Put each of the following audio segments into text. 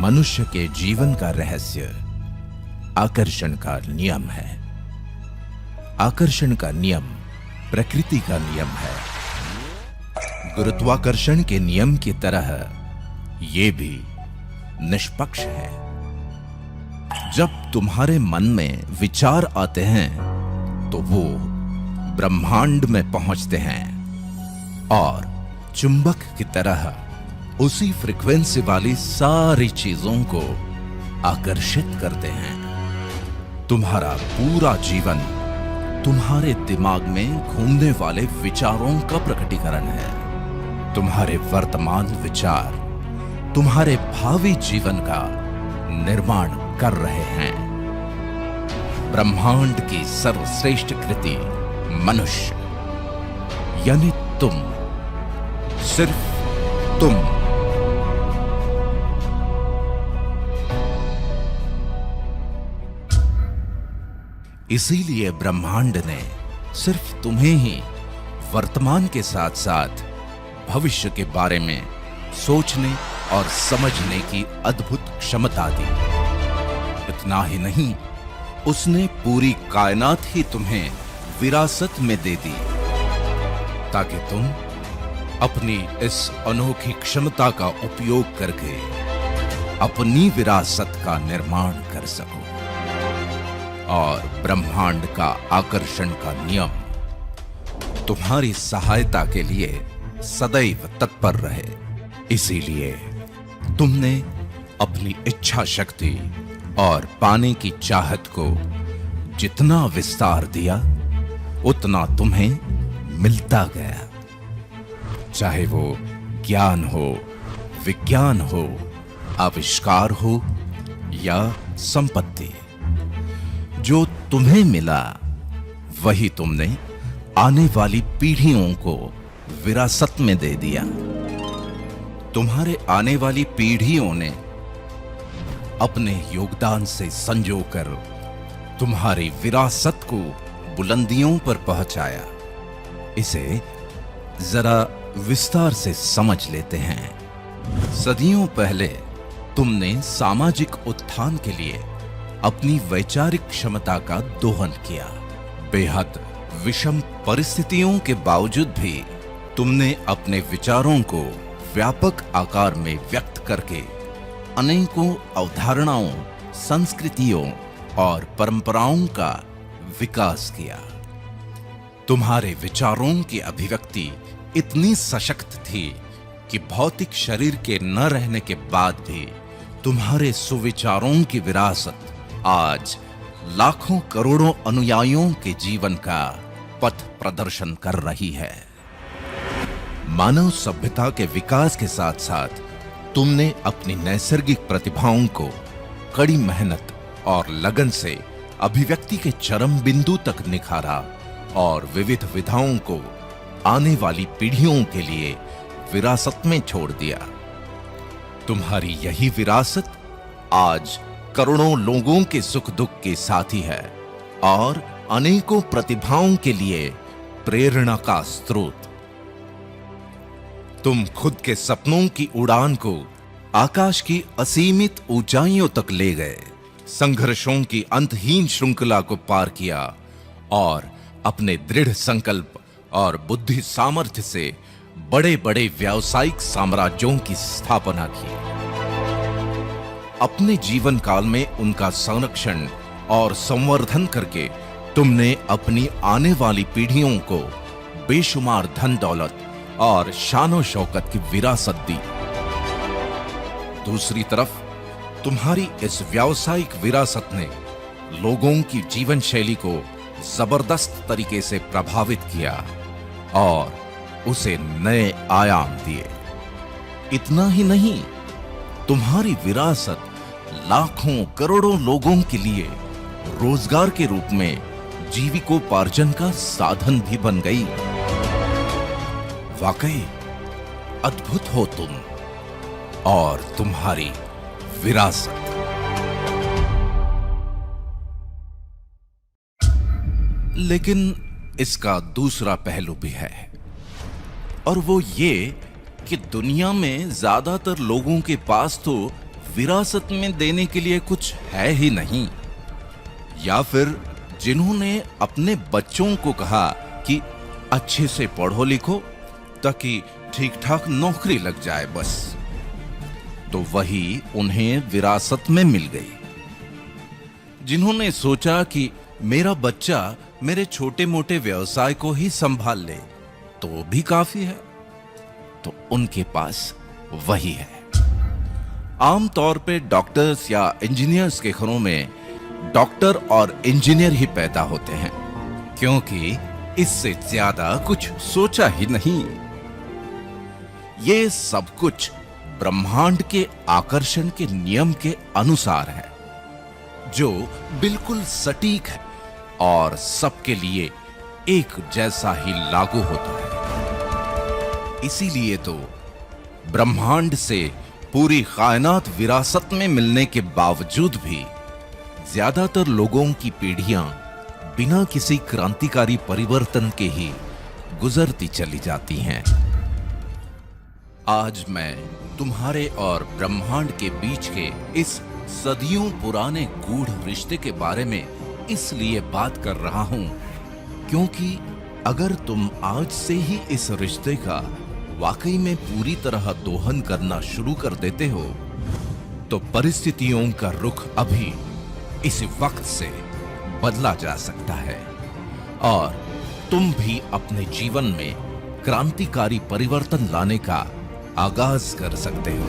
मनुष्य के जीवन का रहस्य आकर्षण का नियम है। आकर्षण का नियम प्रकृति का नियम है। गुरुत्वाकर्षण के नियम की तरह यह भी निष्पक्ष है। जब तुम्हारे मन में विचार आते हैं तो वो ब्रह्मांड में पहुंचते हैं और चुंबक की तरह उसी फ्रीक्वेंसी वाली सारी चीजों को आकर्षित करते हैं। तुम्हारा पूरा जीवन तुम्हारे दिमाग में घूमने वाले विचारों का प्रकटीकरण है। तुम्हारे वर्तमान विचार तुम्हारे भावी जीवन का निर्माण कर रहे हैं। ब्रह्मांड की सर्वश्रेष्ठ कृति मनुष्य यानी तुम, सिर्फ तुम। इसीलिए ब्रह्मांड ने सिर्फ तुम्हें ही वर्तमान के साथ साथ भविष्य के बारे में सोचने और समझने की अद्भुत क्षमता दी। इतना ही नहीं, उसने पूरी कायनात ही तुम्हें विरासत में दे दी ताकि तुम अपनी इस अनोखी क्षमता का उपयोग करके अपनी विरासत का निर्माण कर सको और ब्रह्मांड का आकर्षण का नियम तुम्हारी सहायता के लिए सदैव तत्पर रहे। इसीलिए तुमने अपनी इच्छा शक्ति और पाने की चाहत को जितना विस्तार दिया उतना तुम्हें मिलता गया। चाहे वो ज्ञान हो, विज्ञान हो, आविष्कार हो या संपत्ति, जो तुम्हें मिला वही तुमने आने वाली पीढ़ियों को विरासत में दे दिया। तुम्हारे आने वाली पीढ़ियों ने अपने योगदान से संजोकर तुम्हारी विरासत को बुलंदियों पर पहुंचाया। इसे जरा विस्तार से समझ लेते हैं। सदियों पहले तुमने सामाजिक उत्थान के लिए अपनी वैचारिक क्षमता का दोहन किया। बेहद विषम परिस्थितियों के बावजूद भी तुमने अपने विचारों को व्यापक आकार में व्यक्त करके अनेकों अवधारणाओं, संस्कृतियों और परंपराओं का विकास किया। तुम्हारे विचारों की अभिव्यक्ति इतनी सशक्त थी कि भौतिक शरीर के न रहने के बाद भी तुम्हारे सुविचारों की विरासत आज लाखों करोड़ों अनुयायियों के जीवन का पथ प्रदर्शन कर रही है। मानव सभ्यता के विकास के साथ साथ तुमने अपनी नैसर्गिक प्रतिभाओं को कड़ी मेहनत और लगन से अभिव्यक्ति के चरम बिंदु तक निखारा और विविध विधाओं को आने वाली पीढ़ियों के लिए विरासत में छोड़ दिया। तुम्हारी यही विरासत आज करोड़ों लोगों के सुख दुख के साथी है और अनेकों प्रतिभाओं के लिए प्रेरणा का स्रोत। तुम खुद के सपनों की उड़ान को आकाश की असीमित ऊंचाइयों तक ले गए, संघर्षों की अंतहीन श्रृंखला को पार किया और अपने दृढ़ संकल्प और बुद्धि सामर्थ्य से बड़े बड़े व्यावसायिक साम्राज्यों की स्थापना की। अपने जीवन काल में उनका संरक्षण और संवर्धन करके तुमने अपनी आने वाली पीढ़ियों को बेशुमार धन दौलत और शानो शौकत की विरासत दी। दूसरी तरफ तुम्हारी इस व्यावसायिक विरासत ने लोगों की जीवन शैली को जबरदस्त तरीके से प्रभावित किया और उसे नए आयाम दिए। इतना ही नहीं, तुम्हारी विरासत लाखों करोड़ों लोगों के लिए रोजगार के रूप में जीविकोपार्जन का साधन भी बन गई। वाकई अद्भुत हो तुम और तुम्हारी विरासत। लेकिन इसका दूसरा पहलू भी है और वो ये कि दुनिया में ज्यादातर लोगों के पास तो विरासत में देने के लिए कुछ है ही नहीं, या फिर जिन्होंने अपने बच्चों को कहा कि अच्छे से पढ़ो लिखो ताकि ठीक ठाक नौकरी लग जाए बस, तो वही उन्हें विरासत में मिल गई। जिन्होंने सोचा कि मेरा बच्चा मेरे छोटे मोटे व्यवसाय को ही संभाल ले तो भी काफी है, तो उनके पास वही है। आमतौर पे डॉक्टर्स या इंजीनियर्स के घरों में डॉक्टर और इंजीनियर ही पैदा होते हैं, क्योंकि इससे ज्यादा कुछ सोचा ही नहीं। ये सब कुछ ब्रह्मांड के आकर्षण के नियम के अनुसार है, जो बिल्कुल सटीक है और सबके लिए एक जैसा ही लागू होता है। इसीलिए तो ब्रह्मांड से पूरी कायनात विरासत में मिलने के बावजूद भी ज्यादातर लोगों की पीढ़ियां बिना किसी क्रांतिकारी परिवर्तन के ही गुजरती चली जाती हैं। आज मैं तुम्हारे और ब्रह्मांड के बीच के इस सदियों पुराने गूढ़ रिश्ते के बारे में इसलिए बात कर रहा हूं क्योंकि अगर तुम आज से ही इस रिश्ते का वाकई में पूरी तरह दोहन करना शुरू कर देते हो, तो परिस्थितियों का रुख अभी इस वक्त से बदला जा सकता है और तुम भी अपने जीवन में क्रांतिकारी परिवर्तन लाने का आगाज कर सकते हो।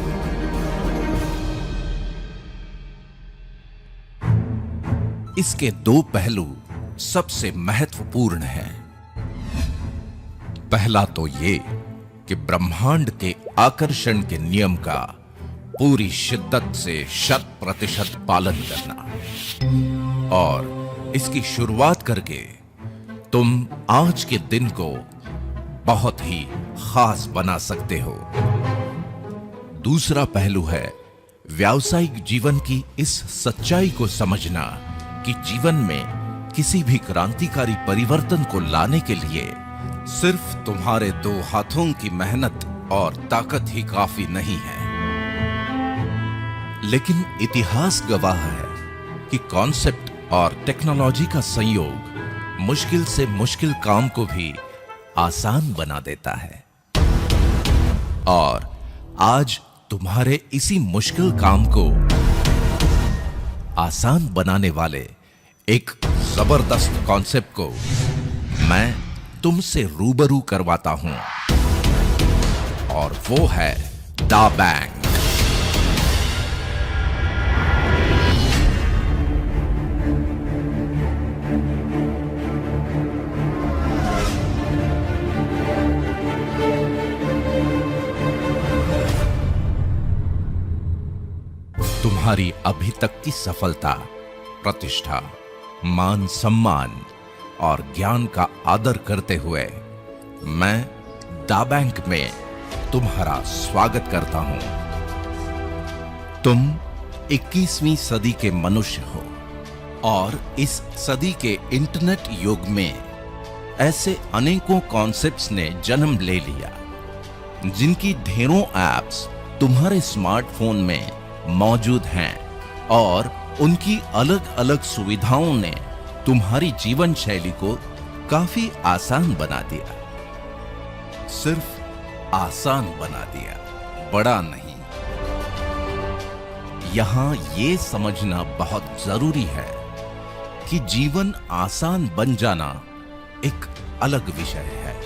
इसके दो पहलू सबसे महत्वपूर्ण हैं। पहला तो ये कि ब्रह्मांड के आकर्षण के नियम का पूरी शिद्दत से 100% पालन करना, और इसकी शुरुआत करके तुम आज के दिन को बहुत ही खास बना सकते हो। दूसरा पहलू है व्यावसायिक जीवन की इस सच्चाई को समझना कि जीवन में किसी भी क्रांतिकारी परिवर्तन को लाने के लिए सिर्फ तुम्हारे दो हाथों की मेहनत और ताकत ही काफी नहीं है, लेकिन इतिहास गवाह है कि कॉन्सेप्ट और टेक्नोलॉजी का संयोग मुश्किल से मुश्किल काम को भी आसान बना देता है। और आज तुम्हारे इसी मुश्किल काम को आसान बनाने वाले एक जबरदस्त कॉन्सेप्ट को मैं तुमसे रूबरू करवाता हूं, और वो है दा बैंक। तुम्हारी अभी तक की सफलता, प्रतिष्ठा, मान सम्मान और ज्ञान का आदर करते हुए मैं दा बैंक में तुम्हारा स्वागत करता हूं। तुम 21वीं सदी के मनुष्य हो और इस सदी के इंटरनेट युग में ऐसे अनेकों कॉन्सेप्ट्स ने जन्म ले लिया जिनकी ढेरों एप्स तुम्हारे स्मार्टफोन में मौजूद हैं, और उनकी अलग अलग सुविधाओं ने तुम्हारी जीवन शैली को काफी आसान बना दिया। सिर्फ आसान बना दिया, बड़ा नहीं। यहां ये समझना बहुत जरूरी है कि जीवन आसान बन जाना एक अलग विषय है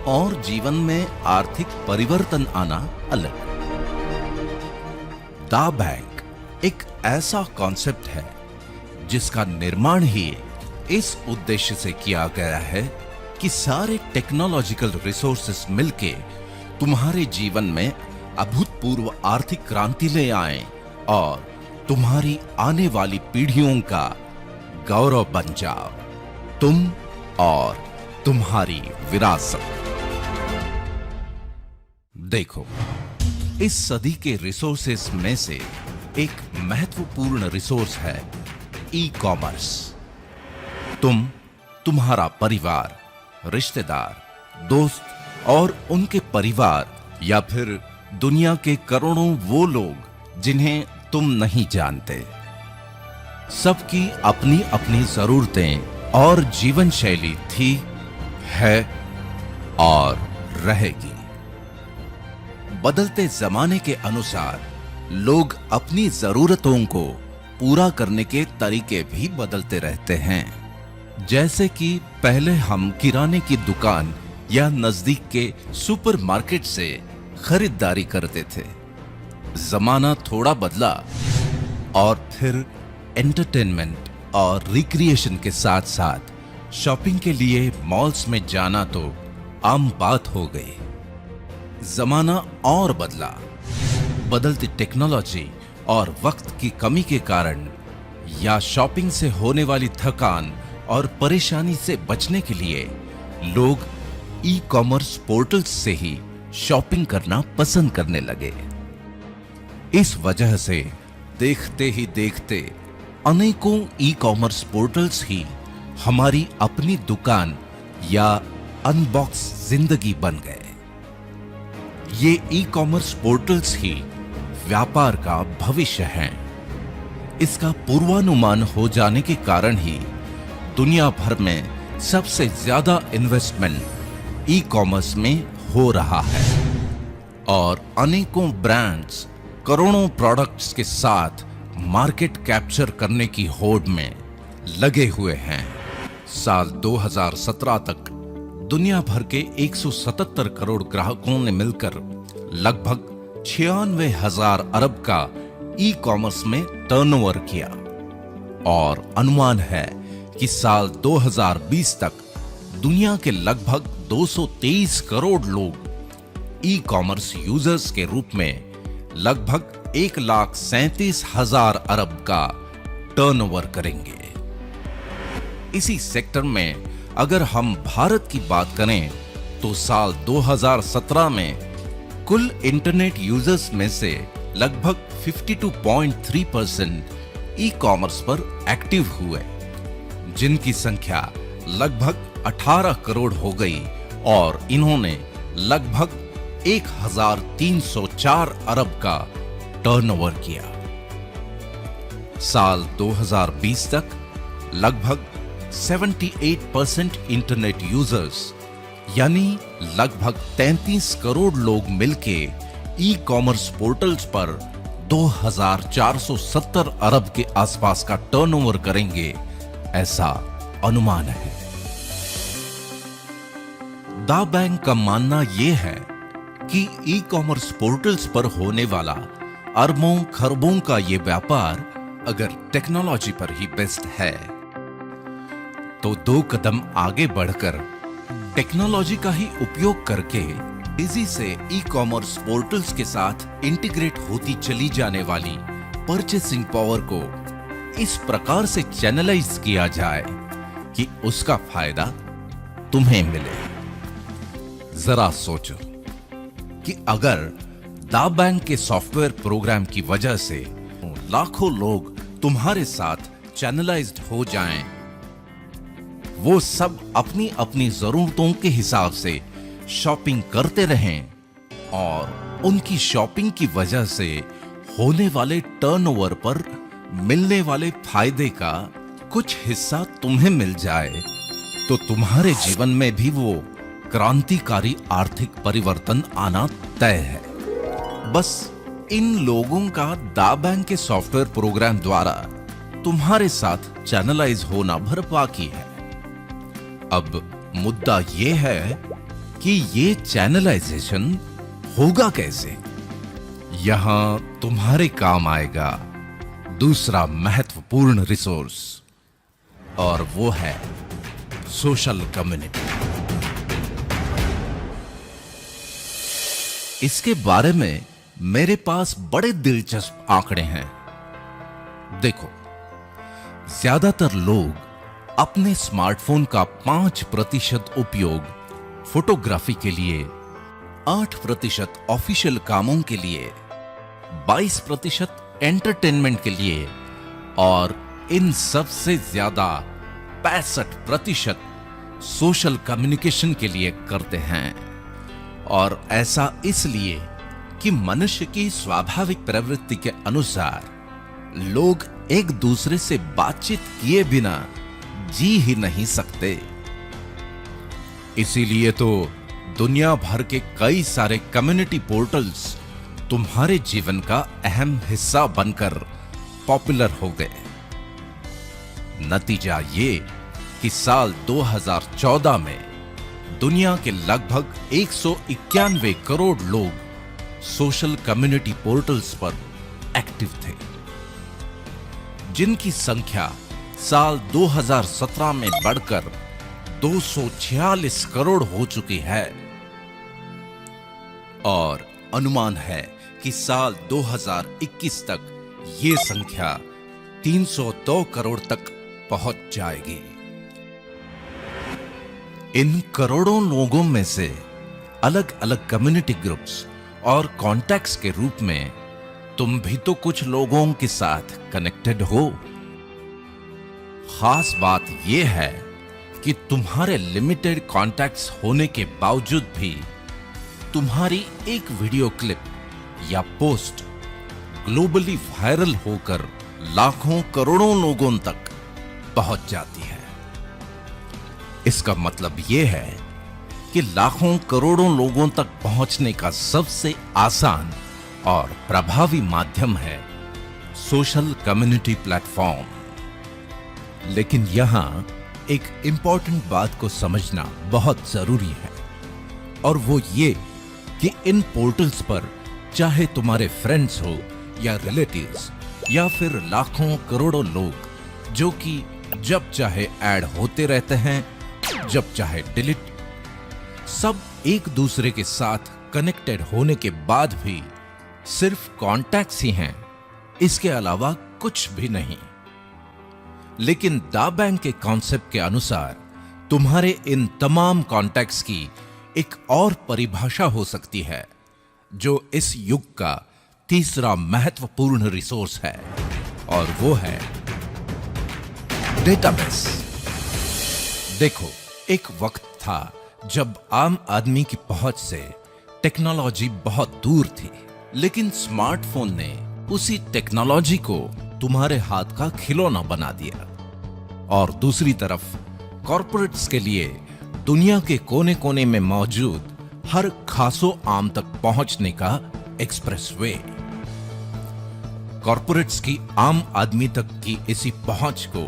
और जीवन में आर्थिक परिवर्तन आना अलग। दा बैंक एक ऐसा कॉन्सेप्ट है जिसका निर्माण ही इस उद्देश्य से किया गया है कि सारे टेक्नोलॉजिकल रिसोर्सेस मिलके तुम्हारे जीवन में अभूतपूर्व आर्थिक क्रांति ले आएं और तुम्हारी आने वाली पीढ़ियों का गौरव बन जाओ, तुम और तुम्हारी विरासत। देखो, इस सदी के रिसोर्सेस में से एक महत्वपूर्ण रिसोर्स है ई कॉमर्स। तुम्हारा परिवार, रिश्तेदार, दोस्त और उनके परिवार, या फिर दुनिया के करोड़ों वो लोग जिन्हें तुम नहीं जानते। सबकी अपनी अपनी जरूरतें और जीवन शैली थी, है और रहेगी। बदलते जमाने के अनुसार लोग अपनी जरूरतों को पूरा करने के तरीके भी बदलते रहते हैं। जैसे कि पहले हम किराने की दुकान या नजदीक के सुपरमार्केट से खरीदारी करते थे। जमाना थोड़ा बदला और फिर एंटरटेनमेंट और रिक्रिएशन के साथ साथ शॉपिंग के लिए मॉल्स में जाना तो आम बात हो गई। जमाना और बदला। बदलती टेक्नोलॉजी और वक्त की कमी के कारण या शॉपिंग से होने वाली थकान और परेशानी से बचने के लिए लोग ई कॉमर्स पोर्टल्स से ही शॉपिंग करना पसंद करने लगे। इस वजह से देखते ही देखते अनेकों ई कॉमर्स पोर्टल्स ही हमारी अपनी दुकान या अनबॉक्स जिंदगी बन गए। ये ई कॉमर्स पोर्टल्स ही व्यापार का भविष्य हैं। इसका पूर्वानुमान हो जाने के कारण ही दुनिया भर में सबसे ज्यादा इन्वेस्टमेंट ई कॉमर्स में हो रहा है और अनेकों ब्रांड्स करोड़ों प्रोडक्ट्स के साथ मार्केट कैप्चर करने की होड़ में लगे हुए हैं। साल 2017 तक दुनिया भर के 177 करोड़ ग्राहकों ने मिलकर लगभग 96,000 अरब का ई कॉमर्स में टर्नओवर किया और अनुमान है कि साल 2020 तक दुनिया के लगभग 223 करोड़ लोग ई कॉमर्स यूजर्स के रूप में लगभग 1,37,000 अरब का टर्नओवर करेंगे। इसी सेक्टर में अगर हम भारत की बात करें तो साल 2017 में कुल इंटरनेट यूजर्स में से लगभग 52.3% ई कॉमर्स पर एक्टिव हुए, जिनकी संख्या लगभग 18 करोड़ हो गई और इन्होंने लगभग 1,304 अरब का टर्नओवर किया। साल 2020 तक लगभग 78% इंटरनेट यूजर्स यानी लगभग 33 करोड़ लोग मिलके ई कॉमर्स पोर्टल्स पर 2,470 अरब के आसपास का टर्नओवर करेंगे, ऐसा अनुमान है। दा बैंक का मानना यह है कि ई कॉमर्स पोर्टल्स पर होने वाला अरबों खरबों का ये व्यापार अगर टेक्नोलॉजी पर ही बेस्ड है तो 2 कदम आगे बढ़कर टेक्नोलॉजी का ही उपयोग करके तेजी से ई कॉमर्स पोर्टल्स के साथ इंटीग्रेट होती चली जाने वाली परचेसिंग पावर को इस प्रकार से चैनलाइज किया जाए कि उसका फायदा तुम्हें मिले। जरा सोचो कि अगर दा बैंक के सॉफ्टवेयर प्रोग्राम की वजह से लाखों लोग तुम्हारे साथ चैनलाइज्ड हो जाएं, वो सब अपनी अपनी जरूरतों के हिसाब से शॉपिंग करते रहें और उनकी शॉपिंग की वजह से होने वाले टर्नओवर पर मिलने वाले फायदे का कुछ हिस्सा तुम्हें मिल जाए, तो तुम्हारे जीवन में भी वो क्रांतिकारी आर्थिक परिवर्तन आना तय है। बस इन लोगों का दा बैंक के सॉफ्टवेयर प्रोग्राम द्वारा तुम्हारे साथ चैनलाइज होना भर बाकी है। अब मुद्दा ये है कि ये चैनलाइजेशन होगा कैसे। यहां तुम्हारे काम आएगा दूसरा महत्वपूर्ण रिसोर्स और वो है सोशल कम्युनिटी। इसके बारे में मेरे पास बड़े दिलचस्प आंकड़े हैं। देखो, ज्यादातर लोग अपने स्मार्टफोन का 5% उपयोग फोटोग्राफी के लिए, 8% ऑफिशियल कामों के लिए, 22% एंटरटेनमेंट के लिए और इन सब से ज्यादा 65% सोशल कम्युनिकेशन के लिए करते हैं। और ऐसा इसलिए कि मनुष्य की स्वाभाविक प्रवृत्ति के अनुसार लोग एक दूसरे से बातचीत किए बिना जी ही नहीं सकते। इसीलिए तो दुनिया भर के कई सारे कम्युनिटी पोर्टल्स तुम्हारे जीवन का अहम हिस्सा बनकर पॉपुलर हो गए। नतीजा ये कि साल 2014 में दुनिया के लगभग 191 करोड़ लोग सोशल कम्युनिटी पोर्टल्स पर एक्टिव थे, जिनकी संख्या साल 2017 में बढ़कर 246 करोड़ हो चुकी है और अनुमान है कि साल 2021 तक ये संख्या 302 करोड़ तक पहुंच जाएगी। इन करोड़ों लोगों में से अलग अलग कम्युनिटी ग्रुप्स और कॉन्टैक्ट्स के रूप में तुम भी तो कुछ लोगों के साथ कनेक्टेड हो। खास बात यह है कि तुम्हारे लिमिटेड कॉन्टैक्ट्स होने के बावजूद भी तुम्हारी एक वीडियो क्लिप या पोस्ट ग्लोबली वायरल होकर लाखों करोड़ों लोगों तक पहुंच जाती है। इसका मतलब यह है कि लाखों करोड़ों लोगों तक पहुंचने का सबसे आसान और प्रभावी माध्यम है सोशल कम्युनिटी प्लेटफॉर्म। लेकिन यहां एक इंपॉर्टेंट बात को समझना बहुत जरूरी है, और वो ये कि इन पोर्टल्स पर चाहे तुम्हारे फ्रेंड्स हो या रिलेटिव्स या फिर लाखों करोड़ों लोग जो कि जब चाहे ऐड होते रहते हैं, जब चाहे डिलीट, सब एक दूसरे के साथ कनेक्टेड होने के बाद भी सिर्फ कॉन्टैक्ट्स ही हैं, इसके अलावा कुछ भी नहीं। लेकिन दा बैंक के कॉन्सेप्ट के अनुसार तुम्हारे इन तमाम कॉन्टैक्ट्स की एक और परिभाषा हो सकती है, जो इस युग का तीसरा महत्वपूर्ण रिसोर्स है, और वो है डेटाबेस। देखो, एक वक्त था जब आम आदमी की पहुंच से टेक्नोलॉजी बहुत दूर थी, लेकिन स्मार्टफोन ने उसी टेक्नोलॉजी को तुम्हारे हाथ का खिलौना बना दिया। और दूसरी तरफ कॉर्पोरेट्स के लिए दुनिया के कोने कोने में मौजूद हर खासो आम तक पहुंचने का एक्सप्रेसवे। कॉर्पोरेट्स की आम आदमी तक की इसी पहुंच को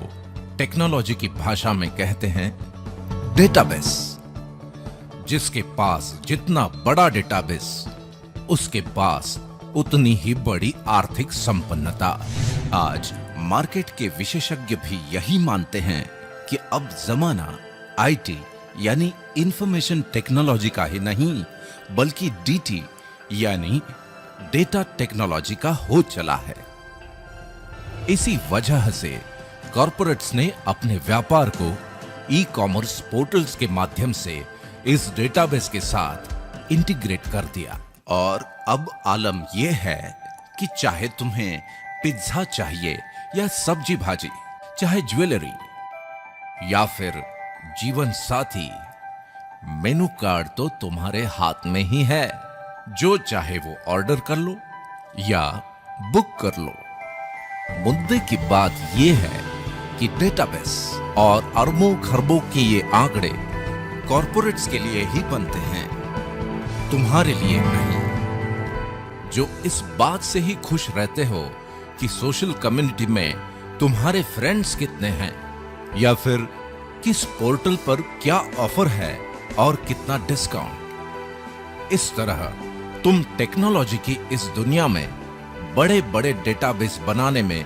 टेक्नोलॉजी की भाषा में कहते हैं डेटाबेस। जिसके पास जितना बड़ा डेटाबेस, उसके पास उतनी ही बड़ी आर्थिक संपन्नता। आज मार्केट के विशेषज्ञ भी यही मानते हैं कि अब जमाना आईटी यानी इंफॉर्मेशन टेक्नोलॉजी का ही नहीं, बल्कि डीटी यानी डेटा टेक्नोलॉजी का हो चला है। इसी वजह से कॉर्पोरेट्स ने अपने व्यापार को ई कॉमर्स पोर्टल्स के माध्यम से इस डेटाबेस के साथ इंटीग्रेट कर दिया। और अब आलम यह है कि चाहे तुम्हें पिज्जा चाहिए या सब्जी भाजी, चाहे ज्वेलरी या फिर जीवन साथी, मेनू कार्ड तो तुम्हारे हाथ में ही है। जो चाहे वो ऑर्डर कर लो या बुक कर लो। मुद्दे की बात यह है कि डेटाबेस और अरबों खरबों के ये आंकड़े कॉर्पोरेट्स के लिए ही बनते हैं, तुम्हारे लिए नहीं। जो इस बात से ही खुश रहते हो कि सोशल कम्युनिटी में तुम्हारे फ्रेंड्स कितने हैं, या फिर किस पोर्टल पर क्या ऑफर है और कितना डिस्काउंट। इस तरह तुम टेक्नोलॉजी की इस दुनिया में बड़े बड़े डेटाबेस बनाने में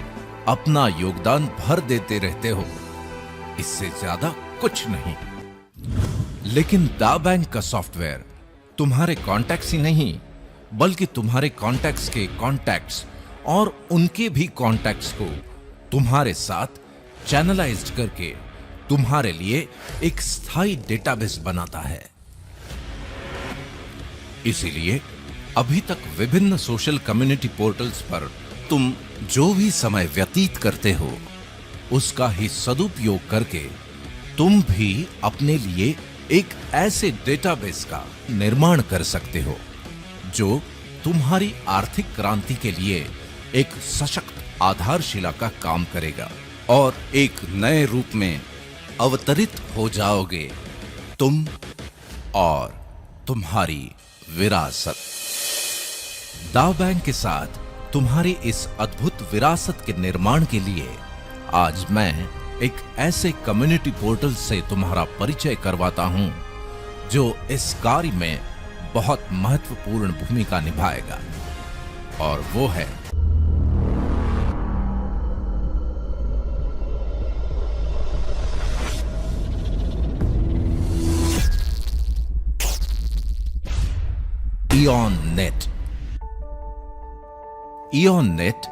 अपना योगदान भर देते रहते हो, इससे ज्यादा कुछ नहीं। लेकिन दा बैंक का सॉफ्टवेयर तुम्हारे कॉन्टैक्ट्स ही नहीं, बल्कि तुम्हारे कॉन्टैक्ट्स के कॉन्टैक्ट्स और उनके भी कॉन्टैक्ट्स को तुम्हारे साथ चैनलाइज्ड करके तुम्हारे लिए एक स्थायी डेटाबेस बनाता है। इसीलिए अभी तक विभिन्न सोशल कम्युनिटी पोर्टल्स पर तुम जो भी समय व्यतीत करते हो, उसका ही सदुपयोग करके तुम भी अपने लिए एक ऐसे डेटाबेस का निर्माण कर सकते हो जो तुम्हारी आर्थिक क्रांति के लिए एक सशक्त आधारशिला का काम करेगा और एक नए रूप में अवतरित हो जाओगे तुम और तुम्हारी विरासत। दाव बैंक के साथ तुम्हारी इस अद्भुत विरासत के निर्माण के लिए आज मैं एक ऐसे कम्युनिटी पोर्टल से तुम्हारा परिचय करवाता हूं जो इस कार्य में बहुत महत्वपूर्ण भूमिका निभाएगा, और वो है Ion Net. Ion Net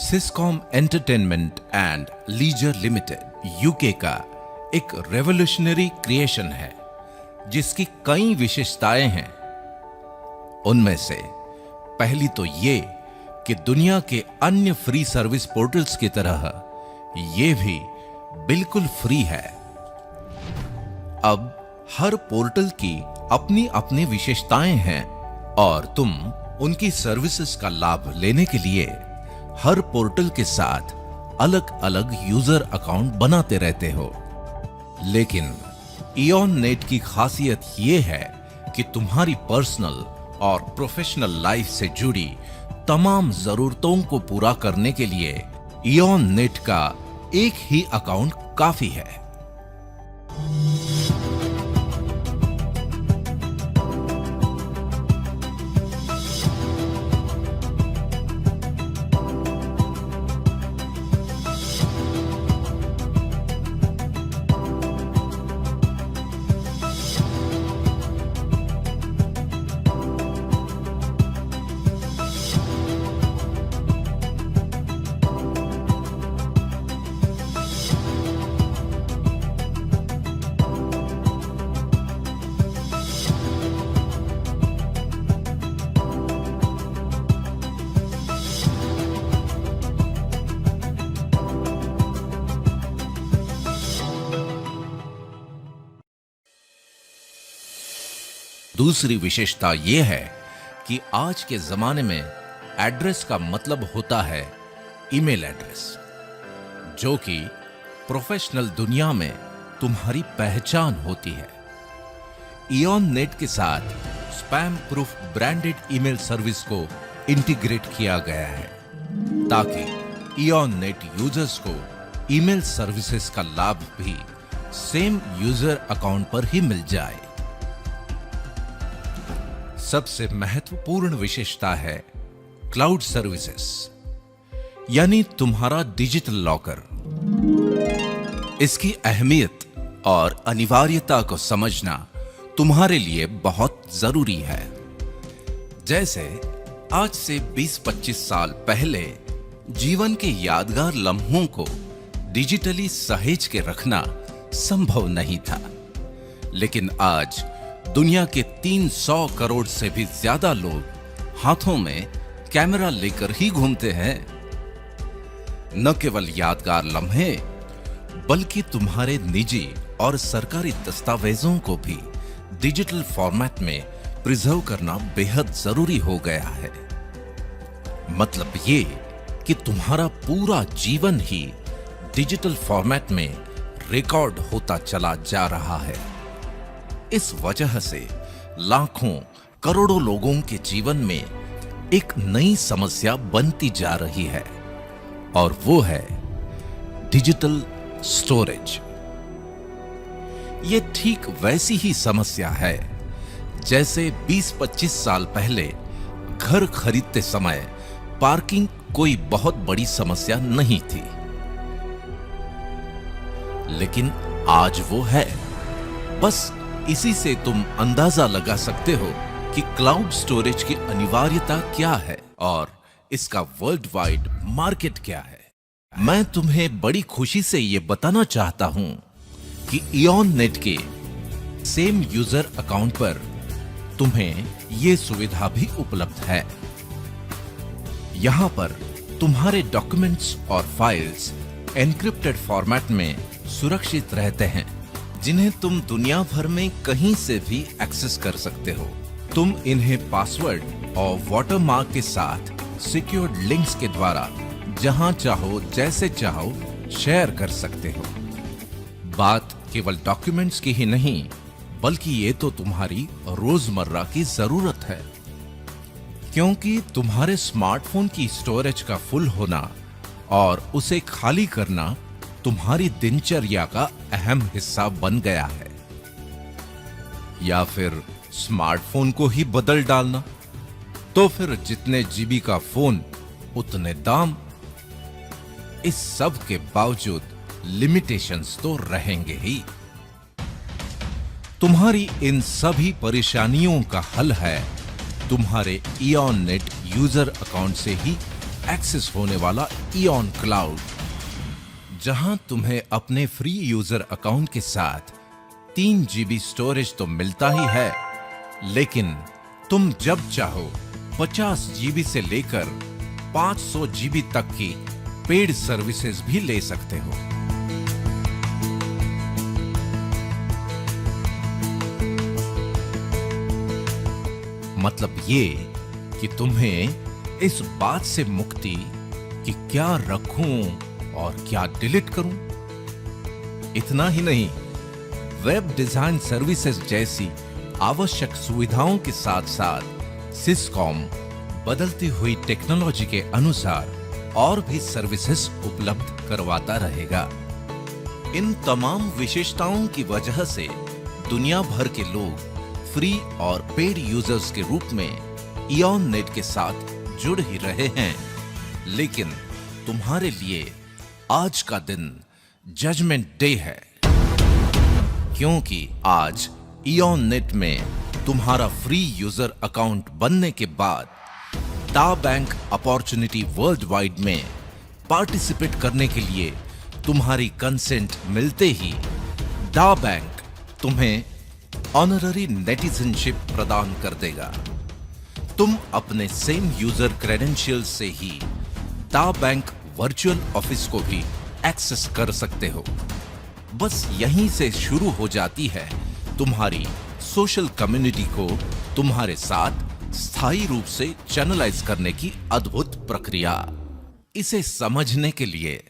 Siscom Entertainment and Leisure Limited UK का एक रेवोल्यूशनरी क्रिएशन है जिसकी कई विशेषताएं हैं। उनमें से पहली तो ये कि दुनिया के अन्य फ्री सर्विस पोर्टल्स की तरह ये भी बिल्कुल फ्री है। अब हर पोर्टल की अपनी अपनी विशेषताएं हैं और तुम उनकी सर्विसेज का लाभ लेने के लिए हर पोर्टल के साथ अलग अलग यूजर अकाउंट बनाते रहते हो। लेकिन इयॉन नेट की खासियत यह है कि तुम्हारी पर्सनल और प्रोफेशनल लाइफ से जुड़ी तमाम जरूरतों को पूरा करने के लिए इयॉन नेट का एक ही अकाउंट काफी है। दूसरी विशेषता यह है कि आज के जमाने में एड्रेस का मतलब होता है ईमेल एड्रेस, जो कि प्रोफेशनल दुनिया में तुम्हारी पहचान होती है। इयॉन नेट के साथ spam proof branded email service को इंटीग्रेट किया गया है ताकि इयॉन नेट यूजर्स को ईमेल सर्विसेज का लाभ भी सेम यूजर अकाउंट पर ही मिल जाए। सबसे महत्वपूर्ण विशेषता है क्लाउड सर्विसेज, यानी तुम्हारा डिजिटल लॉकर। इसकी अहमियत और अनिवार्यता को समझना तुम्हारे लिए बहुत जरूरी है। जैसे आज से 20-25 साल पहले जीवन के यादगार लम्हों को डिजिटली सहेज के रखना संभव नहीं था, लेकिन आज दुनिया के 300 करोड़ से भी ज्यादा लोग हाथों में कैमरा लेकर ही घूमते हैं। न केवल यादगार लम्हे बल्कि तुम्हारे निजी और सरकारी दस्तावेजों को भी डिजिटल फॉर्मेट में प्रिजर्व करना बेहद जरूरी हो गया है। मतलब ये कि तुम्हारा पूरा जीवन ही डिजिटल फॉर्मेट में रिकॉर्ड होता चला जा रहा है। इस वजह से लाखों करोड़ों लोगों के जीवन में एक नई समस्या बनती जा रही है, और वो है डिजिटल स्टोरेज। ये ठीक वैसी ही समस्या है जैसे 20-25 साल पहले घर खरीदते समय पार्किंग कोई बहुत बड़ी समस्या नहीं थी, लेकिन आज वो है। बस इसी से तुम अंदाजा लगा सकते हो कि क्लाउड स्टोरेज की अनिवार्यता क्या है और इसका वर्ल्ड वाइड मार्केट क्या है। मैं तुम्हें बड़ी खुशी से यह बताना चाहता हूं कि इयॉन नेट के सेम यूजर अकाउंट पर तुम्हें यह सुविधा भी उपलब्ध है। यहां पर तुम्हारे डॉक्यूमेंट्स और फाइल्स एन्क्रिप्टेड फॉर्मेट में सुरक्षित रहते हैं, जिन्हें तुम दुनिया भर में कहीं से भी एक्सेस कर सकते हो। तुम इन्हें पासवर्ड और वाटरमार्क के साथ सिक्योर्ड लिंक्स के द्वारा जहां चाहो जैसे चाहो शेयर कर सकते हो। बात केवल डॉक्यूमेंट्स की ही नहीं, बल्कि ये तो तुम्हारी रोजमर्रा की जरूरत है, क्योंकि तुम्हारे स्मार्टफोन की स्टोरेज का फुल होना और उसे खाली करना तुम्हारी दिनचर्या का अहम हिस्सा बन गया है। या फिर स्मार्टफोन को ही बदल डालना, तो फिर जितने जीबी का फोन उतने दाम। इस सब के बावजूद लिमिटेशंस तो रहेंगे ही। तुम्हारी इन सभी परेशानियों का हल है तुम्हारे इयॉन नेट यूजर अकाउंट से ही एक्सेस होने वाला इयॉन क्लाउड, जहां तुम्हें अपने फ्री यूजर अकाउंट के साथ 3 जीबी स्टोरेज तो मिलता ही है, लेकिन तुम जब चाहो 50 जीबी से लेकर 500 जीबी तक की पेड सर्विसेज भी ले सकते हो। मतलब ये कि तुम्हें इस बात से मुक्ति कि क्या रखूं और क्या डिलीट करूं। इतना ही नहीं, वेब डिजाइन सर्विसेज जैसी आवश्यक सुविधाओं के साथ साथ सिस्कॉम बदलती हुई टेक्नोलॉजी के अनुसार और भी सर्विसेज उपलब्ध करवाता रहेगा। इन तमाम विशेषताओं की वजह से दुनिया भर के लोग फ्री और पेड यूजर्स के रूप में इयॉन नेट के साथ जुड़ ही रहे हैं। लेकिन तुम्हारे लिए आज का दिन जजमेंट डे है, क्योंकि आज इयॉन नेट में तुम्हारा फ्री यूजर अकाउंट बनने के बाद दा बैंक अपॉर्चुनिटी वर्ल्ड वाइड में पार्टिसिपेट करने के लिए तुम्हारी कंसेंट मिलते ही दा बैंक तुम्हें ऑनररी नेटिजनशिप प्रदान कर देगा। तुम अपने सेम यूजर क्रेडेंशियल्स से ही दा बैंक वर्चुअल ऑफिस को भी एक्सेस कर सकते हो। बस यहीं से शुरू हो जाती है तुम्हारी सोशल कम्युनिटी को तुम्हारे साथ स्थायी रूप से चैनलाइज करने की अद्भुत प्रक्रिया। इसे समझने के लिए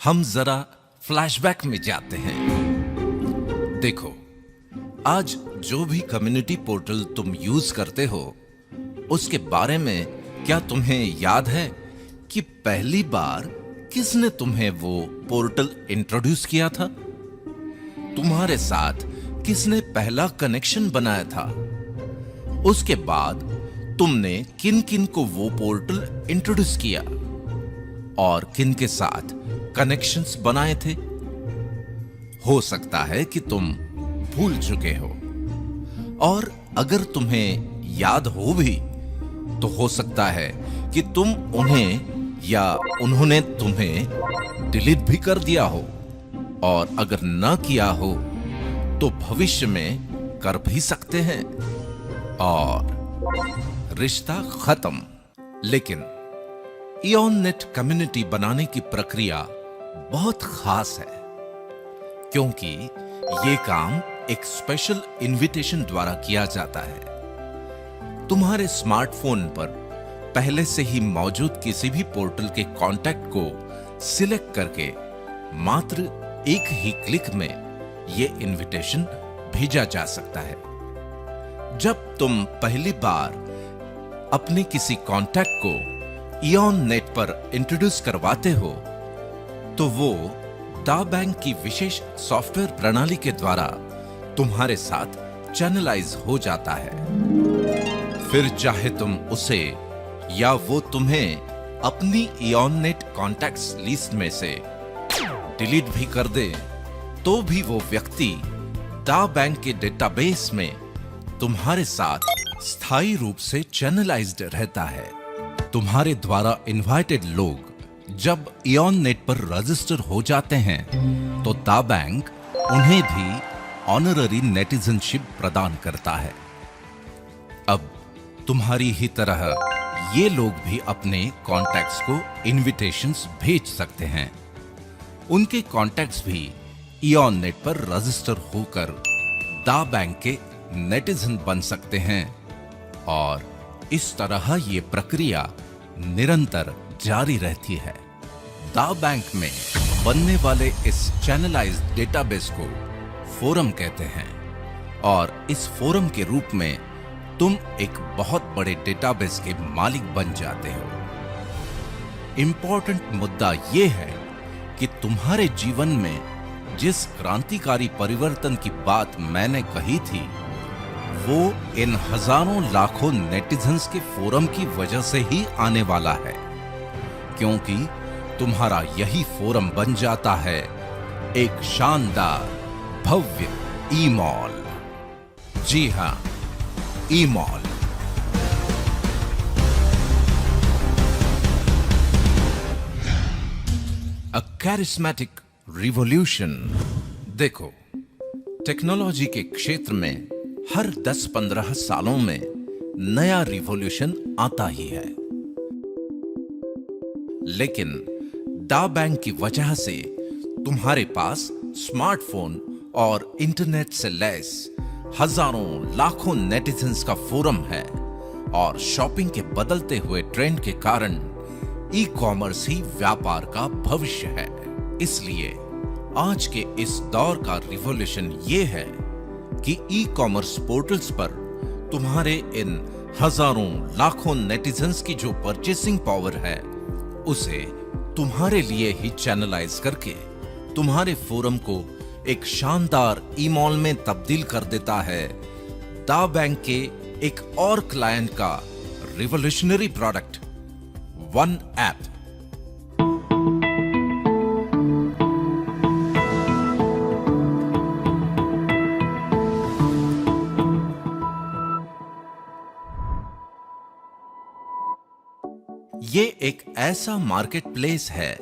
हम जरा फ्लैशबैक में जाते हैं। देखो, आज जो भी कम्युनिटी पोर्टल तुम यूज करते हो, उसके बारे में क्या तुम्हें याद है कि पहली बार किसने तुम्हें वो पोर्टल इंट्रोड्यूस किया था? तुम्हारे साथ किसने पहला कनेक्शन बनाया था? उसके बाद तुमने किन किन को वो पोर्टल इंट्रोड्यूस किया और किन के साथ कनेक्शंस बनाए थे? हो सकता है कि तुम भूल चुके हो, और अगर तुम्हें याद हो भी तो हो सकता है कि तुम उन्हें या उन्होंने तुम्हें डिलीट भी कर दिया हो, और अगर ना किया हो तो भविष्य में कर भी सकते हैं और रिश्ता खत्म। लेकिन इयॉन नेट कम्युनिटी बनाने की प्रक्रिया बहुत खास है, क्योंकि ये काम एक स्पेशल इनविटेशन द्वारा किया जाता है। तुम्हारे स्मार्टफोन पर पहले से ही मौजूद किसी भी पोर्टल के कॉन्टैक्ट को सिलेक्ट करके मात्र एक ही क्लिक में ये इनविटेशन भेजा जा सकता है। जब तुम पहली बार अपने किसी कॉन्टैक्ट को इयॉन नेट पर इंट्रोड्यूस करवाते हो, तो वो दा बैंक की विशेष सॉफ्टवेयर प्रणाली के द्वारा तुम्हारे साथ चैनलाइज हो जाता है। फिर चाहे तुम उसे या वो तुम्हें अपनी इयॉन नेट कॉन्टैक्ट्स लिस्ट में से डिलीट भी कर दे, तो भी वो व्यक्ति दा बैंक के डेटाबेस में तुम्हारे साथ स्थायी रूप से चैनलाइज्ड रहता है। तुम्हारे द्वारा इनवाइटेड लोग जब इयॉन नेट पर रजिस्टर हो जाते हैं, तो दा बैंक उन्हें भी ऑनररी नेटिजनशिप प्रदान करता है। अब तुम्हारी ही तरह ये लोग भी अपने कॉन्टैक्ट्स को इनविटेशंस भेज सकते हैं। उनके कॉन्टैक्ट्स भी इयॉन नेट पर रजिस्टर होकर दा बैंक के नेटिजन बन सकते हैं और इस तरह ये प्रक्रिया निरंतर जारी रहती है। दा बैंक में बनने वाले इस चैनलाइज्ड डेटाबेस को फोरम कहते हैं और इस फोरम के रूप में तुम एक बहुत बड़े डेटाबेस के मालिक बन जाते हो। इंपॉर्टेंट मुद्दा यह है कि तुम्हारे जीवन में जिस क्रांतिकारी परिवर्तन की बात मैंने कही थी वो इन हजारों लाखों नेटिजन्स के फोरम की वजह से ही आने वाला है, क्योंकि तुम्हारा यही फोरम बन जाता है एक शानदार भव्य ई-मॉल। जी हां, ई-मॉल। अ कैरिस्मेटिक रिवॉल्यूशन। देखो, टेक्नोलॉजी के क्षेत्र में हर 10-15 सालों में नया रिवॉल्यूशन आता ही है, लेकिन दा बैंक की वजह से तुम्हारे पास स्मार्टफोन और इंटरनेट से लैस हजारों लाखों नेटिजन्स का फोरम है और शॉपिंग के बदलते हुए ट्रेंड के कारण ई कॉमर्स ही व्यापार का भविष्य है। इसलिए आज के इस दौर का रिवॉल्यूशन ये है कि ई कॉमर्स पोर्टल्स पर तुम्हारे इन हजारों लाखों नेटिजन्स की जो परचेसिंग पावर है उसे तुम्हारे लिए ही चैनलाइज करके तुम्हारे फोरम को एक शानदार ई-मॉल में तब्दील कर देता है दा बैंक के एक और क्लाइंट का रिवॉल्यूशनरी प्रोडक्ट, वन ऐप। ये एक ऐसा मार्केट प्लेस है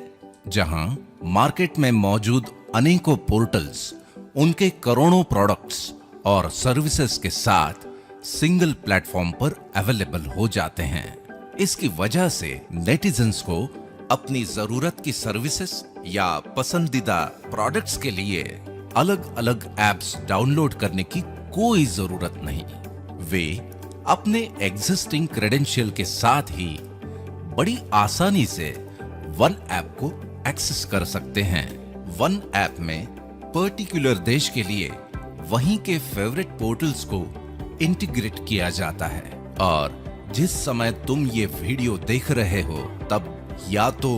जहां मार्केट में मौजूद अनेकों पोर्टल्स उनके करोड़ों प्रोडक्ट्स और सर्विसेज के साथ सिंगल प्लेटफॉर्म पर अवेलेबल हो जाते हैं। इसकी वजह से नेटिजन्स को अपनी जरूरत की सर्विसेज या पसंदीदा प्रोडक्ट्स के लिए अलग अलग ऐप्स डाउनलोड करने की कोई जरूरत नहीं। वे अपने एग्जिस्टिंग क्रेडेंशियल के साथ ही बड़ी आसानी से वन ऐप को एक्सेस कर सकते हैं। वन ऐप में पर्टिकुलर देश के लिए वहीं के फेवरेट पोर्टल्स को इंटीग्रेट किया जाता है और जिस समय तुम ये वीडियो देख रहे हो तब या तो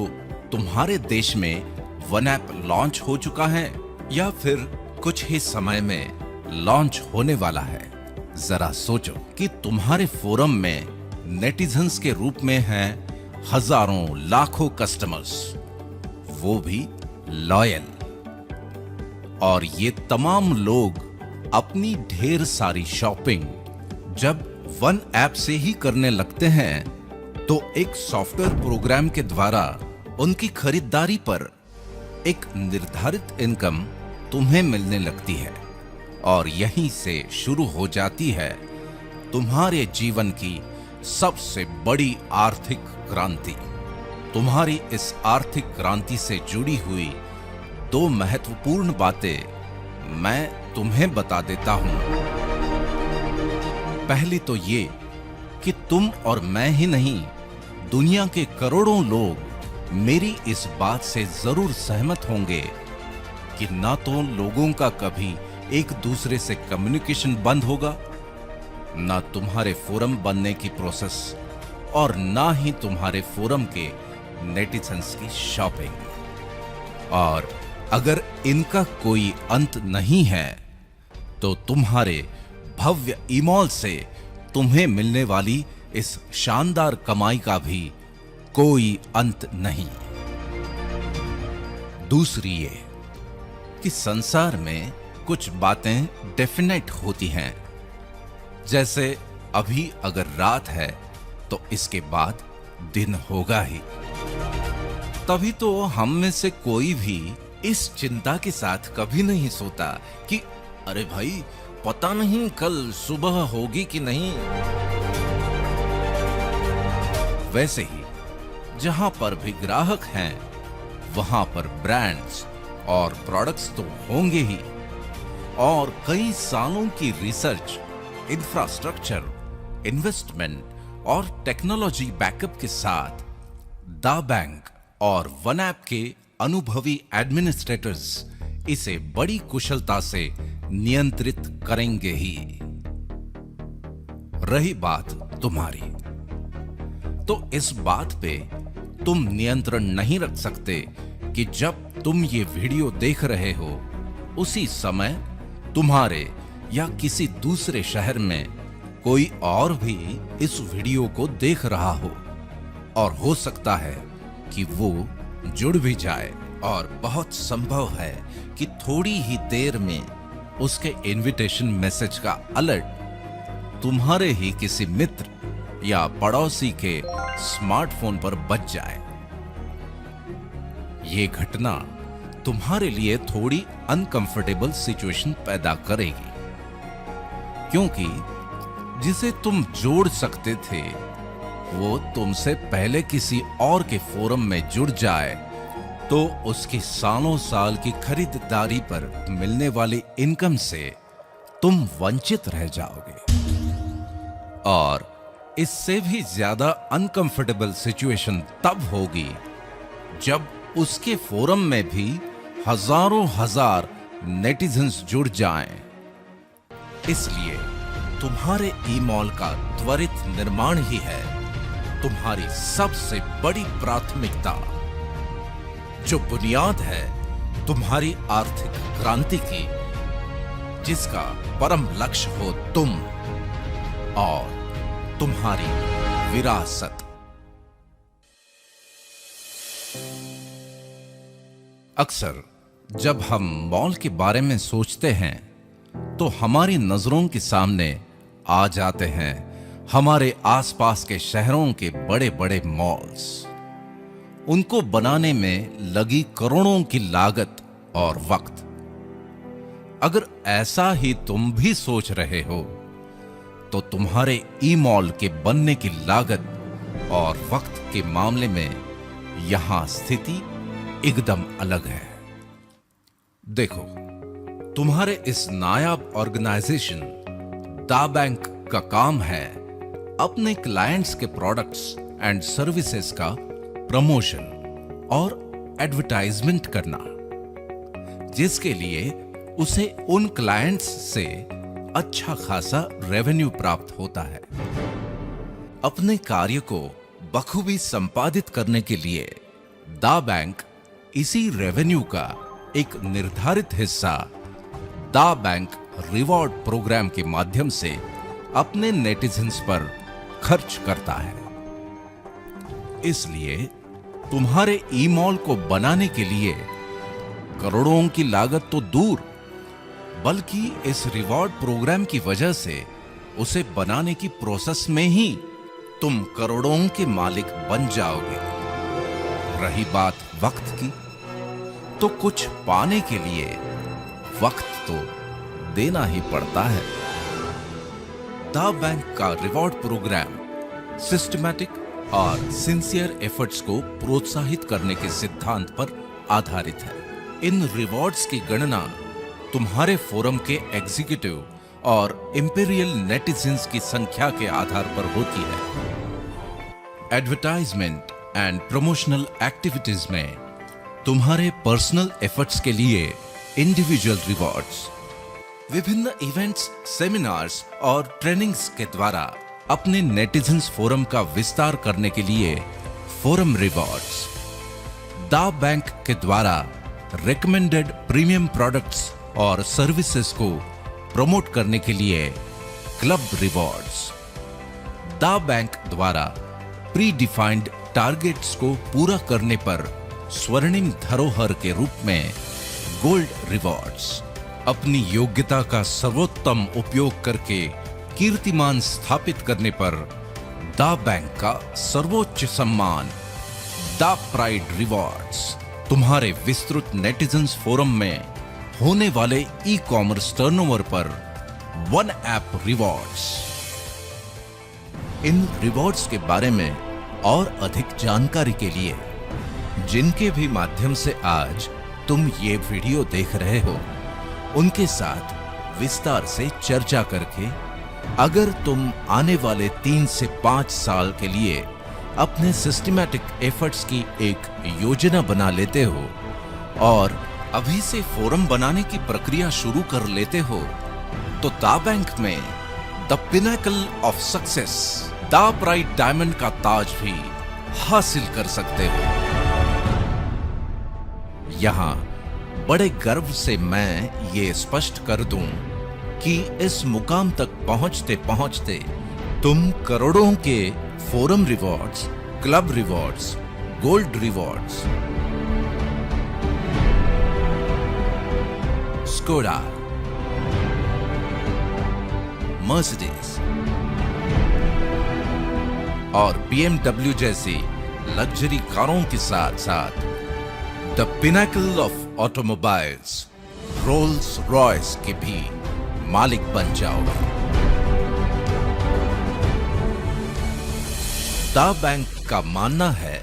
तुम्हारे देश में वन ऐप लॉन्च हो चुका है या फिर कुछ ही समय में लॉन्च होने वाला है। जरा सोचो कि तुम्हारे फोरम में नेटिजन्स के रूप में हैं हजारों लाखों कस्टमर्स, वो भी लॉयल, और ये तमाम लोग अपनी ढेर सारी शॉपिंग जब वन ऐप से ही करने लगते हैं तो एक सॉफ्टवेयर प्रोग्राम के द्वारा उनकी खरीदारी पर एक निर्धारित इनकम तुम्हें मिलने लगती है और यहीं से शुरू हो जाती है तुम्हारे जीवन की सबसे बड़ी आर्थिक क्रांति। तुम्हारी इस आर्थिक क्रांति से जुड़ी हुई दो महत्वपूर्ण बातें मैं तुम्हें बता देता हूं। पहली तो ये कि तुम और मैं ही नहीं, दुनिया के करोड़ों लोग मेरी इस बात से जरूर सहमत होंगे कि ना तो लोगों का कभी एक दूसरे से कम्युनिकेशन बंद होगा, ना तुम्हारे फोरम बनने की प्रोसेस और ना ही तुम्हारे फोरम के नेटिजन्स की शॉपिंग। और अगर इनका कोई अंत नहीं है तो तुम्हारे भव्य ई-मॉल से तुम्हें मिलने वाली इस शानदार कमाई का भी कोई अंत नहीं। दूसरी ये कि संसार में कुछ बातें डेफिनेट होती हैं, जैसे अभी अगर रात है तो इसके बाद दिन होगा ही। तभी तो हम में से कोई भी इस चिंता के साथ कभी नहीं सोता कि अरे भाई पता नहीं कल सुबह होगी कि नहीं। वैसे ही जहां पर भी ग्राहक हैं वहां पर ब्रांड्स और प्रोडक्ट्स तो होंगे ही, और कई सालों की रिसर्च, इंफ्रास्ट्रक्चर, इन्वेस्टमेंट और टेक्नोलॉजी बैकअप के साथ दा बैंक और वन ऐप के अनुभवी एडमिनिस्ट्रेटर्स इसे बड़ी कुशलता से नियंत्रित करेंगे ही। रही बात तुम्हारी, तो इस बात पे तुम नियंत्रण नहीं रख सकते कि जब तुम ये वीडियो देख रहे हो उसी समय तुम्हारे या किसी दूसरे शहर में कोई और भी इस वीडियो को देख रहा हो, और हो सकता है कि वो जुड़ भी जाए, और बहुत संभव है कि थोड़ी ही देर में उसके इनविटेशन मैसेज का अलर्ट तुम्हारे ही किसी मित्र या पड़ोसी के स्मार्टफोन पर बज जाए। ये घटना तुम्हारे लिए थोड़ी अनकंफर्टेबल सिचुएशन पैदा करेगी, क्योंकि जिसे तुम जोड़ सकते थे वो तुमसे पहले किसी और के फोरम में जुड़ जाए तो उसकी सालों साल की खरीदारी पर मिलने वाली इनकम से तुम वंचित रह जाओगे। और इससे भी ज्यादा अनकंफर्टेबल सिचुएशन तब होगी जब उसके फोरम में भी हजारों हजार नेटिजन्स जुड़ जाएं। इसलिए तुम्हारे ई-मॉल का त्वरित निर्माण ही है तुम्हारी सबसे बड़ी प्राथमिकता, जो बुनियाद है तुम्हारी आर्थिक क्रांति की, जिसका परम लक्ष्य हो तुम और तुम्हारी विरासत। अक्सर जब हम मॉल के बारे में सोचते हैं तो हमारी नजरों के सामने आ जाते हैं हमारे आसपास के शहरों के बड़े बड़े मॉल्स, उनको बनाने में लगी करोड़ों की लागत और वक्त। अगर ऐसा ही तुम भी सोच रहे हो तो तुम्हारे ई-मॉल के बनने की लागत और वक्त के मामले में यहां स्थिति एकदम अलग है। देखो, तुम्हारे इस नायाब ऑर्गेनाइजेशन दा बैंक का काम है अपने क्लाइंट्स के प्रोडक्ट्स एंड सर्विसेज का प्रमोशन और एडवर्टाइजमेंट करना, जिसके लिए उसे उन क्लाइंट्स से अच्छा खासा रेवेन्यू प्राप्त होता है। अपने कार्य को बखूबी संपादित करने के लिए दा बैंक इसी रेवेन्यू का एक निर्धारित हिस्सा दा बैंक रिवॉर्ड प्रोग्राम के माध्यम से अपने नेटिजन्स पर खर्च करता है। इसलिए तुम्हारे ई-मॉल को बनाने के लिए करोड़ों की लागत तो दूर, बल्कि इस रिवॉर्ड प्रोग्राम की वजह से उसे बनाने की प्रोसेस में ही तुम करोड़ों के मालिक बन जाओगे। रही बात वक्त की, तो कुछ पाने के लिए वक्त तो देना ही पड़ता है। दा बैंक का रिवॉर्ड प्रोग्राम सिस्टमैटिक और सिंसियर एफर्ट्स को प्रोत्साहित करने के सिद्धांत पर आधारित है। इन रिवॉर्ड्स की गणना तुम्हारे फोरम के एग्जीक्यूटिव और इंपीरियल नेटिजन्स की संख्या के आधार पर होती है। एडवर्टाइजमेंट एंड प्रमोशनल एक्टिविटीज में तुम्हारे पर्सनल एफर्ट्स के लिए इंडिविजुअल रिवॉर्ड्स, विभिन्न इवेंट्स, सेमिनार्स और ट्रेनिंग्स के द्वारा अपने नेटिजन्स फोरम का विस्तार करने के लिए फोरम रिवॉर्ड्स, दा बैंक के द्वारा रिकमेंडेड प्रीमियम प्रोडक्ट्स और सर्विसेज को प्रमोट करने के लिए क्लब रिवॉर्ड्स, दा बैंक द्वारा प्री डिफाइंड टारगेट्स को पूरा करने पर स्वर्णिम धरोहर के रूप में गोल्ड रिवॉर्ड्स, अपनी योग्यता का सर्वोत्तम उपयोग करके कीर्तिमान स्थापित करने पर दा बैंक का सर्वोच्च सम्मान दा प्राइड रिवॉर्ड्स, तुम्हारे विस्तृत नेटिजन्स फोरम में होने वाले ई कॉमर्स टर्नओवर पर वन ऐप रिवॉर्ड्स। इन रिवॉर्ड्स के बारे में और अधिक जानकारी के लिए, जिनके भी माध्यम से आज तुम ये वीडियो देख रहे हो, उनके साथ विस्तार से चर्चा करके अगर तुम आने वाले 3 से 5 साल के लिए अपने सिस्टमैटिक एफर्ट्स की एक योजना बना लेते हो और अभी से फोरम बनाने की प्रक्रिया शुरू कर लेते हो, तो दा बैंक में द पिनेकल ऑफ सक्सेस, दा प्राइड डायमंड का ताज भी हासिल कर सकते हो। यहां बड़े गर्व से मैं ये स्पष्ट कर दूं कि इस मुकाम तक पहुंचते पहुंचते तुम करोड़ों के forum rewards, club rewards, gold rewards, Skoda, Mercedes और BMW जैसी लग्जरी कारों के साथ साथ the pinnacle of automobiles, Rolls Royce के भी मालिक बन जाओगे। दा बैंक का मानना है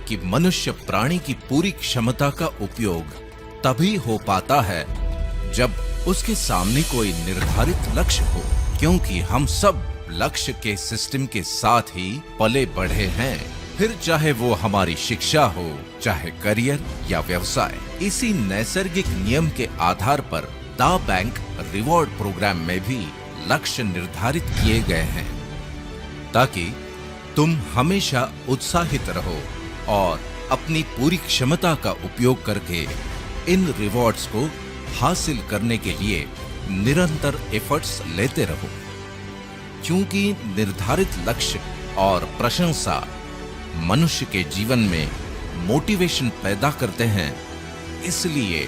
कि मनुष्य प्राणी की पूरी क्षमता का उपयोग तभी हो पाता है जब उसके सामने कोई निर्धारित लक्ष्य हो, क्योंकि हम सब लक्ष्य के सिस्टम के साथ ही पले बढ़े हैं, फिर चाहे वो हमारी शिक्षा हो, चाहे करियर या व्यवसाय। इसी नैसर्गिक नियम के आधार पर दा बैंक रिवॉर्ड प्रोग्राम में भी लक्ष्य निर्धारित किए गए हैं ताकि तुम हमेशा उत्साहित रहो और अपनी पूरी क्षमता का उपयोग करके इन रिवॉर्ड्स को हासिल करने के लिए निरंतर एफर्ट्स लेते रहो। क्योंकि निर्धारित लक्ष्य और प्रशंसा मनुष्य के जीवन में मोटिवेशन पैदा करते हैं, इसलिए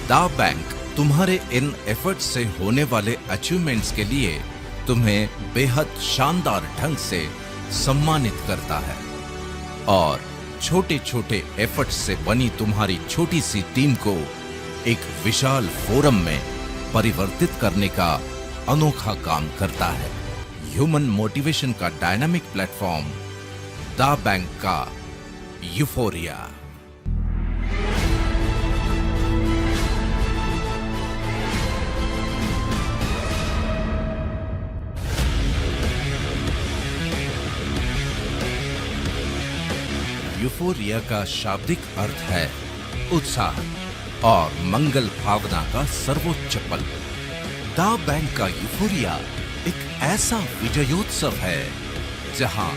दा बैंक तुम्हारे इन एफर्ट्स से होने वाले अचीवमेंट्स के लिए तुम्हें बेहद शानदार ढंग से सम्मानित करता है और छोटे छोटे एफर्ट्स से बनी तुम्हारी छोटी सी टीम को एक विशाल फोरम में परिवर्तित करने का अनोखा काम करता है। ह्यूमन मोटिवेशन का डायनामिक प्लेटफॉर्म दा बैंक का यूफोरिया। यूफोरिया का शाब्दिक अर्थ है उत्साह और मंगल भावना का सर्वोच्च पल। दा बैंक का यूफोरिया एक ऐसा विजयोत्सव है जहां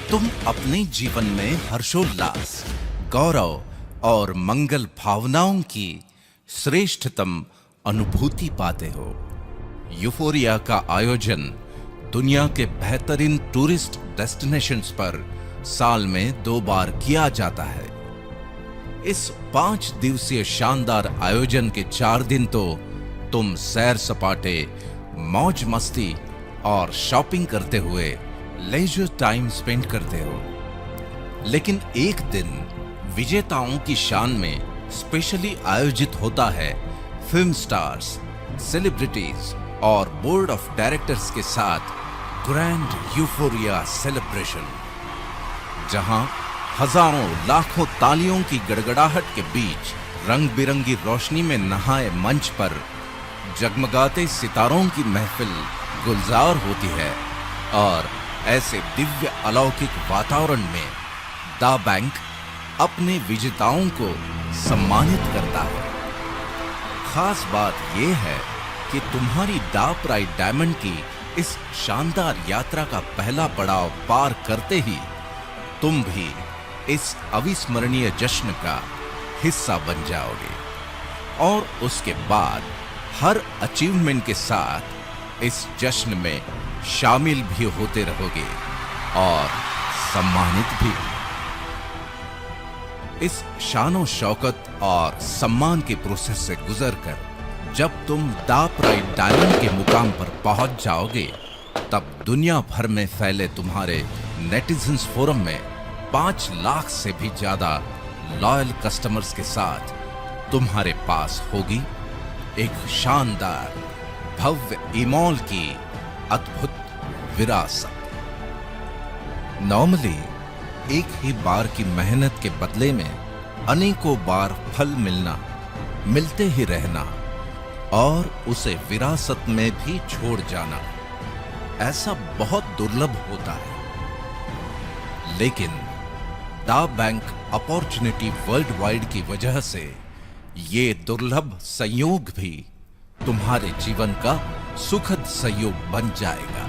तुम अपने जीवन में हर्षोल्लास, गौरव और मंगल भावनाओं की श्रेष्ठतम अनुभूति पाते हो। यूफोरिया का आयोजन दुनिया के बेहतरीन टूरिस्ट डेस्टिनेशंस पर साल में 2 बार किया जाता है। इस 5 दिवसीय शानदार आयोजन के 4 दिन तो तुम सैर सपाटे, मौज मस्ती और शॉपिंग करते हुए लेजर टाइम स्पेंड करते हो, लेकिन एक दिन विजेताओं की शान में स्पेशली आयोजित होता है फिल्म स्टार्स, सेलिब्रिटीज और बोर्ड ऑफ डायरेक्टर्स के साथ ग्रैंड यूफोरिया सेलिब्रेशन, जहां हजारों लाखों तालियों की गड़गड़ाहट के बीच रंग बिरंगी रोशनी में नहाए मंच पर जगमगाते सितारों की महफिल गुलजार होती है और ऐसे दिव्य अलौकिक वातावरण में दा बैंक अपने विजेताओं को सम्मानित करता है। खास बात यह है कि तुम्हारी दा प्राइड डायमंड की इस शानदार यात्रा का पहला पड़ाव पार करते ही तुम भी इस अविस्मरणीय जश्न का हिस्सा बन जाओगे और उसके बाद हर अचीवमेंट के साथ इस जश्न में शामिल भी होते रहोगे और सम्मानित भी। इस शानो शौकत और सम्मान के प्रोसेस से गुजरकर जब तुम दा प्राइड डायमंड के मुकाम पर पहुंच जाओगे, तब दुनिया भर में फैले तुम्हारे नेटिजन्स फोरम में 5 लाख से भी ज्यादा लॉयल कस्टमर्स के साथ तुम्हारे पास होगी एक शानदार भव्य ईमॉल की अद्भुत विरासत। नॉर्मली एक ही बार की मेहनत के बदले में अनेकों बार फल मिलना, मिलते ही रहना और उसे विरासत में भी छोड़ जाना, ऐसा बहुत दुर्लभ होता है, लेकिन दा बैंक अपॉर्चुनिटी वर्ल्ड वाइड की वजह से ये दुर्लभ संयोग भी तुम्हारे जीवन का सुखद संयोग बन जाएगा।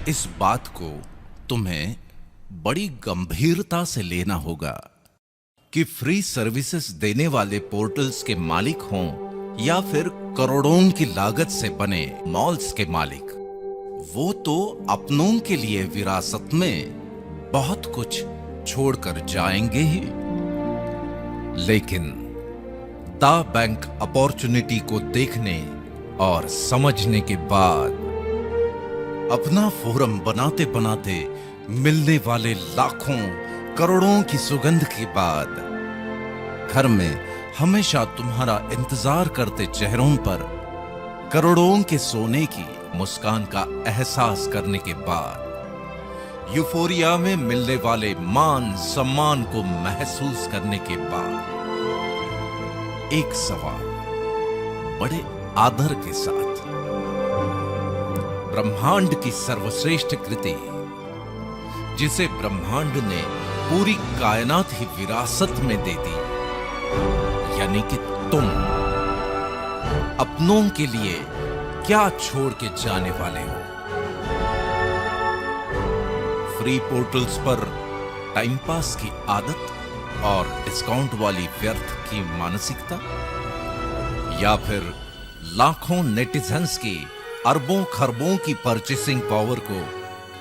इस बात को तुम्हें बड़ी गंभीरता से लेना होगा कि फ्री सर्विसेज देने वाले पोर्टल्स के मालिक हों या फिर करोड़ों की लागत से बने मॉल्स के मालिक, वो तो अपनों के लिए विरासत में बहुत कुछ छोड़कर जाएंगे ही, लेकिन दा बैंक अपॉर्चुनिटी को देखने और समझने के बाद, अपना फोरम बनाते बनाते मिलने वाले लाखों करोड़ों की सुगंध के बाद, घर में हमेशा तुम्हारा इंतजार करते चेहरों पर करोड़ों के सोने की मुस्कान का एहसास करने के बाद, यूफोरिया में मिलने वाले मान सम्मान को महसूस करने के बाद, एक सवाल बड़े आदर के साथ, ब्रह्मांड की सर्वश्रेष्ठ कृति जिसे ब्रह्मांड ने पूरी कायनात ही विरासत में दे दी, यानी कि तुम अपनों के लिए क्या छोड़ के जाने वाले हो? फ्री पोर्टल्स पर टाइम पास की आदत और डिस्काउंट वाली व्यर्थ की मानसिकता, या फिर लाखों नेटिजन्स की अरबों खरबों की परचेसिंग पावर को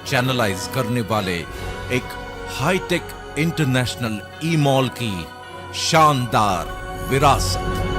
चैनलाइज करने वाले एक हाईटेक इंटरनेशनल ई मॉल की शानदार विरासत?